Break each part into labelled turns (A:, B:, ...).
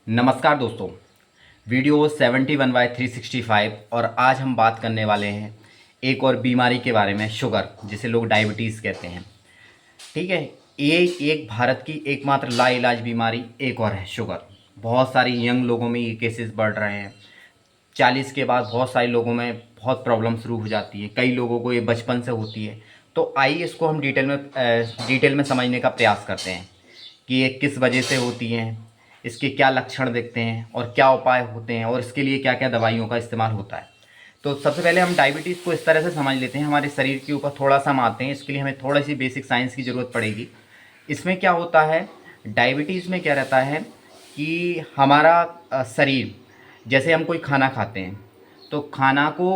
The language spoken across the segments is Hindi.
A: नमस्कार दोस्तों। वीडियो 71/365 और आज हम बात करने वाले हैं एक और बीमारी के बारे में, शुगर, जिसे लोग डायबिटीज़ कहते हैं। ठीक है। ये एक भारत की एकमात्र लाइलाज बीमारी एक और है, शुगर। बहुत सारी यंग लोगों में ये केसेस बढ़ रहे हैं। 40 के बाद बहुत सारे लोगों में बहुत प्रॉब्लम शुरू हो जाती है। कई लोगों को ये बचपन से होती है। तो आइए इसको हम डिटेल में समझने का प्रयास करते हैं कि ये किस वजह से होती हैं, इसके क्या लक्षण दिखते हैं और क्या उपाय होते हैं और इसके लिए क्या क्या दवाइयों का इस्तेमाल होता है। तो सबसे पहले हम डायबिटीज़ को इस तरह से समझ लेते हैं। हमारे शरीर के ऊपर थोड़ा सा हम आते हैं, इसके लिए हमें थोड़ी सी बेसिक साइंस की ज़रूरत पड़ेगी। इसमें क्या होता है, डायबिटीज़ में क्या रहता है कि हमारा शरीर, जैसे हम कोई खाना खाते हैं तो खाना को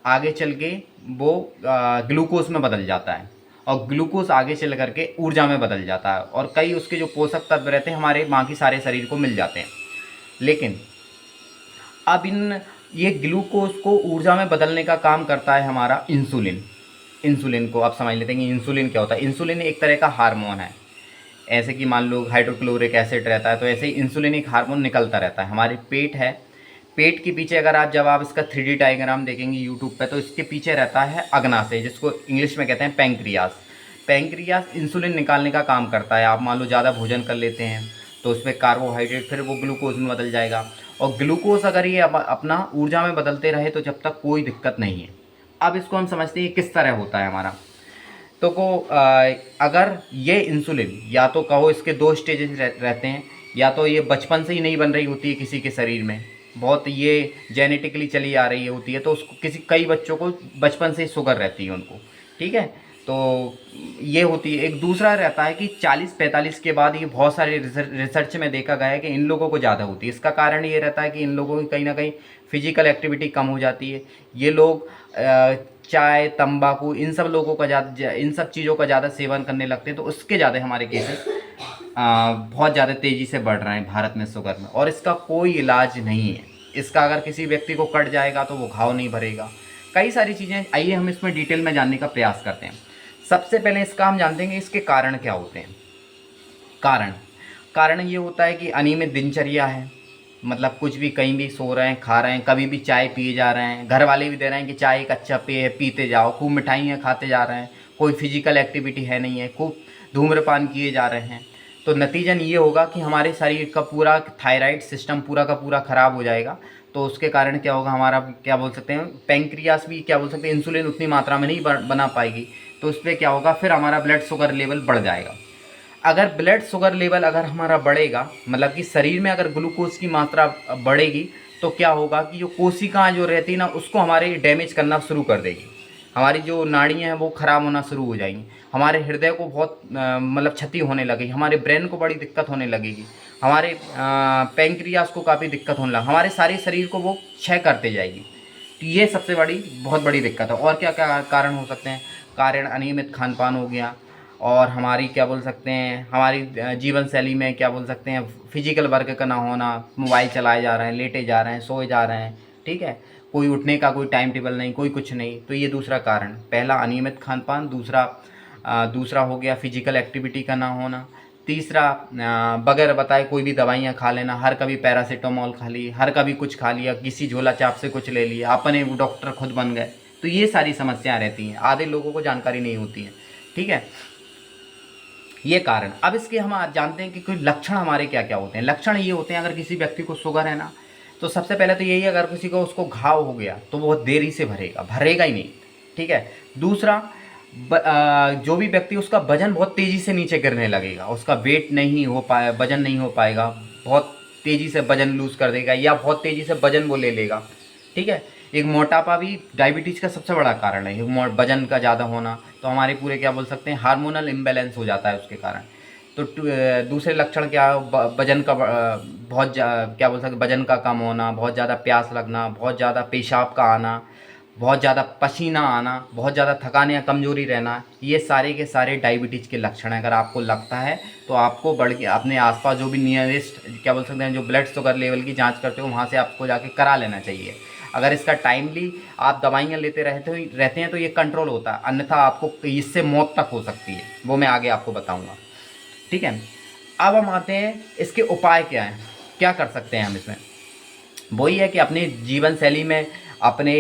A: आगे चल के वो ग्लूकोज में बदल जाता है और ग्लूकोज आगे चल करके ऊर्जा में बदल जाता है और कई उसके जो पोषक तत्व रहते हैं हमारे बाकी सारे शरीर को मिल जाते हैं। लेकिन अब ये ग्लूकोज को ऊर्जा में बदलने का काम करता है हमारा इंसुलिन। इंसुलिन को आप समझ लेते हैं कि इंसुलिन क्या होता है। इंसुलिन एक तरह का हार्मोन है। ऐसे कि मान लो हाइड्रोक्लोरिक एसिड रहता है, तो ऐसे ही इंसुलिन एक हार्मोन निकलता रहता है। हमारे पेट है, पेट के पीछे अगर जब आप इसका 3D डायग्राम देखेंगे यूट्यूब पे, तो इसके पीछे रहता है अग्नाशय, जिसको इंग्लिश में कहते हैं पैंक्रियास। पैंक्रियास इंसुलिन निकालने का काम करता है। आप मान लो ज़्यादा भोजन कर लेते हैं तो उसमें कार्बोहाइड्रेट फिर वो ग्लूकोज में बदल जाएगा और ग्लूकोज अगर ये अपना ऊर्जा में बदलते रहे तो जब तक कोई दिक्कत नहीं है। अब इसको हम समझते हैं किस तरह होता है हमारा। तो अगर ये इंसुलिन, या तो कहो इसके दो स्टेजेस रहते हैं, या तो ये बचपन से ही नहीं बन रही होती है किसी के शरीर में, बहुत ये जेनेटिकली चली आ रही होती है, तो उसको कई बच्चों को बचपन से ही शुगर रहती है उनको। ठीक है। तो ये होती है। एक दूसरा रहता है कि 40-45 के बाद, ये बहुत सारे रिसर्च में देखा गया है कि इन लोगों को ज़्यादा होती है। इसका कारण ये रहता है कि इन लोगों की कहीं ना कहीं फिजिकल एक्टिविटी कम हो जाती है। ये लोग चाय, तंबाकू, इन सब लोगों का इन सब चीज़ों का ज़्यादा सेवन करने लगते हैं, तो उसके ज़्यादा हमारे केसेस बहुत ज़्यादा तेज़ी से बढ़ रहे हैं भारत में शुगर में। और इसका कोई इलाज नहीं है। इसका अगर किसी व्यक्ति को कट जाएगा तो वो घाव नहीं भरेगा। कई सारी चीज़ें, आइए हम इसमें डिटेल में जानने का प्रयास करते हैं। सबसे पहले इसका हम जानते हैं कि इसके कारण क्या होते हैं। कारण कारण ये होता है कि अनियमित दिनचर्या है। मतलब कुछ भी, कहीं भी सो रहे हैं, खा रहे हैं, कभी भी चाय पिए जा रहे हैं, घर वाले भी दे रहे हैं कि चाय एक अच्छा पेय है, पीते जाओ, खूब मिठाइयाँ खाते जा रहे हैं, कोई फिजिकल एक्टिविटी है नहीं है, खूब धूम्रपान किए जा रहे हैं। तो नतीजन ये होगा कि हमारे शरीर का पूरा थायराइड सिस्टम पूरा का पूरा ख़राब हो जाएगा। तो उसके कारण क्या होगा, हमारा क्या बोल सकते हैं, पैंक्रियास भी क्या बोल सकते हैं, इंसुलिन उतनी मात्रा में नहीं बना पाएगी। तो उस पर क्या होगा, फिर हमारा ब्लड शुगर लेवल बढ़ जाएगा। अगर ब्लड शुगर लेवल अगर हमारा बढ़ेगा, मतलब कि शरीर में अगर ग्लूकोज की मात्रा बढ़ेगी, तो क्या होगा कि जो कोशिकाएं जो रहती है ना, उसको हमारे डैमेज करना शुरू कर देगी। हमारी जो नाड़ियाँ हैं वो ख़राब होना शुरू हो जाएंगी। हमारे हृदय को बहुत मतलब क्षति होने लगेगी। हमारे ब्रेन को बड़ी दिक्कत होने लगेगी। हमारे पैंक्रियास को काफ़ी दिक्कत होने लगा। हमारे सारे शरीर को वो क्षय करते जाएगी। तो ये सबसे बहुत बड़ी दिक्कत है। और क्या क्या कारण हो सकते हैं। कारण अनियमित खान पान हो गया, और हमारी क्या बोल सकते हैं, हमारी जीवन शैली में क्या बोल सकते हैं, फिजिकल वर्क का ना होना, मोबाइल चलाए जा रहे हैं, लेटे जा रहे हैं, सोए जा रहे हैं। ठीक है। कोई उठने का कोई टाइम टेबल नहीं, कोई कुछ नहीं। तो ये दूसरा कारण, पहला अनियमित खान पान, दूसरा हो गया फिजिकल एक्टिविटी का ना होना, तीसरा बगैर बताए कोई भी दवाइयाँ खा लेना। हर कभी पैरासीटामोल खा ली, हर कभी कुछ खा लिया, किसी झोला चाप से कुछ ले लिया, अपने वो डॉक्टर खुद बन गए। तो ये सारी समस्याएं रहती हैं, आधे लोगों को जानकारी नहीं होती है। ठीक है। ये कारण। अब इसके हम आज जानते हैं कि कोई लक्षण हमारे क्या क्या होते हैं। लक्षण ये होते हैं, अगर किसी व्यक्ति को शुगर है ना, तो सबसे पहले तो यही है, अगर किसी को उसको घाव हो गया तो बहुत देरी से भरेगा ही नहीं। ठीक है। दूसरा, जो भी व्यक्ति, उसका वजन बहुत तेज़ी से नीचे गिरने लगेगा, उसका वेट नहीं हो पाए, वजन नहीं हो पाएगा, बहुत तेज़ी से वजन लूज़ कर देगा, या बहुत तेज़ी से वजन वो ले लेगा। ठीक है। एक मोटापा भी डायबिटीज़ का सबसे बड़ा कारण है, वजन का ज़्यादा होना। तो हमारे पूरे क्या बोल सकते हैं, हार्मोनल इम्बैलेंस हो जाता है उसके कारण। तो दूसरे लक्षण क्या, वजन का क्या बोल सकते हैं, वजन का कम होना, बहुत ज़्यादा प्यास लगना, बहुत ज़्यादा पेशाब का आना, बहुत ज़्यादा पसीना आना, बहुत ज़्यादा थकान या कमजोरी रहना। ये सारे के सारे डायबिटीज़ के लक्षण हैं। अगर आपको लगता है तो आपको बढ़ के अपने आसपास जो भी नियरेस्ट क्या बोल सकते हैं, जो ब्लड शुगर लेवल की जांच करते हो, वहाँ से आपको जाके करा लेना चाहिए। अगर इसका टाइमली आप दवाइयाँ लेते रहते हैं तो ये कंट्रोल होता है, अन्यथा आपको इससे मौत तक हो सकती है। वो मैं आगे आपको बताऊँगा। ठीक है। अब हम आते हैं इसके उपाय क्या हैं। क्या कर सकते हैं हम इसमें? वही है कि अपनी जीवन शैली में अपने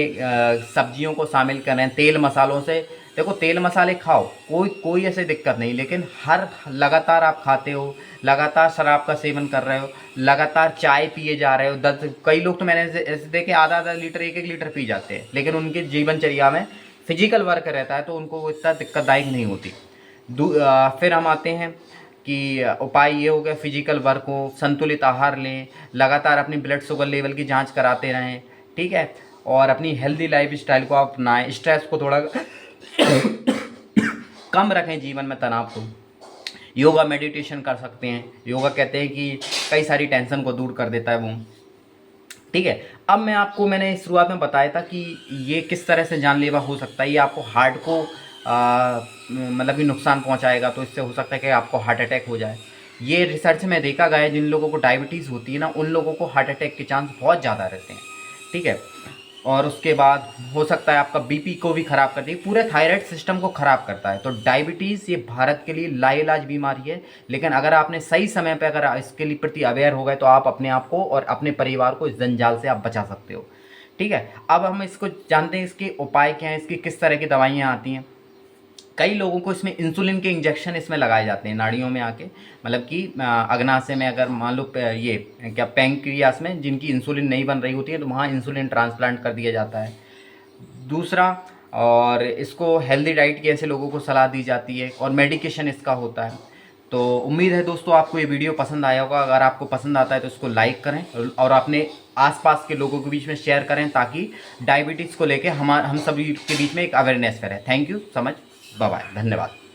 A: सब्जियों को शामिल करें, तेल मसालों से। देखो, तेल मसाले खाओ, कोई ऐसे दिक्कत नहीं, लेकिन हर लगातार आप खाते हो, लगातार शराब का सेवन कर रहे हो, लगातार चाय पिए जा रहे हो, 10 कई लोग तो मैंने ऐसे देखे आधा आधा लीटर 1 1 लीटर पी जाते हैं, लेकिन उनकी जीवनचर्या में फिजिकल वर्क रहता है तो उनको वो इतना दिक्कतदायक नहीं होती। फिर हम आते हैं कि उपाय ये हो गया, फिजिकल वर्क हो, संतुलित आहार लें, लगातार अपनी ब्लड शुगर लेवल की जांच कराते रहें, ठीक है, और अपनी हेल्दी लाइफ स्टाइल को अपनाएं, स्ट्रेस को थोड़ा कम रखें जीवन में, तनाव को। योगा मेडिटेशन कर सकते हैं। योगा कहते हैं कि कई सारी टेंशन को दूर कर देता है वो, ठीक है। अब मैंने शुरुआत में बताया था कि ये किस तरह से जानलेवा हो सकता है। ये आपको हार्ट को मतलब कि नुकसान पहुंचाएगा, तो इससे हो सकता है कि आपको हार्ट अटैक हो जाए। ये रिसर्च में देखा गया है, जिन लोगों को डायबिटीज़ होती है ना, उन लोगों को हार्ट अटैक के चांस बहुत ज़्यादा रहते हैं, ठीक है। और उसके बाद हो सकता है आपका बीपी को भी ख़राब करती है, पूरे थायराइड सिस्टम को ख़राब करता है। तो डायबिटीज़ ये भारत के लिए लाइलाज बीमारी है, लेकिन अगर आपने सही समय पर अगर इसके लिए प्रति अवेयर हो गए तो आप अपने आप को और अपने परिवार को इस जंजाल से आप बचा सकते हो, ठीक है। अब हम इसको जानते हैं, इसके उपाय क्या हैं, इसकी किस तरह की दवाइयाँ आती हैं। कई लोगों को इसमें इंसुलिन के इंजेक्शन इसमें लगाए जाते हैं नाड़ियों में आके, मतलब कि अग्नाशय में, अगर मान लो ये क्या पैंक्रियास में जिनकी इंसुलिन नहीं बन रही होती है तो वहाँ इंसुलिन ट्रांसप्लांट कर दिया जाता है। दूसरा, और इसको हेल्दी डाइट की ऐसे लोगों को सलाह दी जाती है, और मेडिकेशन इसका होता है। तो उम्मीद है दोस्तों आपको ये वीडियो पसंद आया होगा। अगर आपको पसंद आता है तो इसको लाइक करें और अपने आसपास के लोगों के बीच में शेयर करें, ताकि डायबिटीज़ को लेके हम सभी के बीच में एक अवेयरनेस करें। Thank you so much, bye bye, धन्यवाद।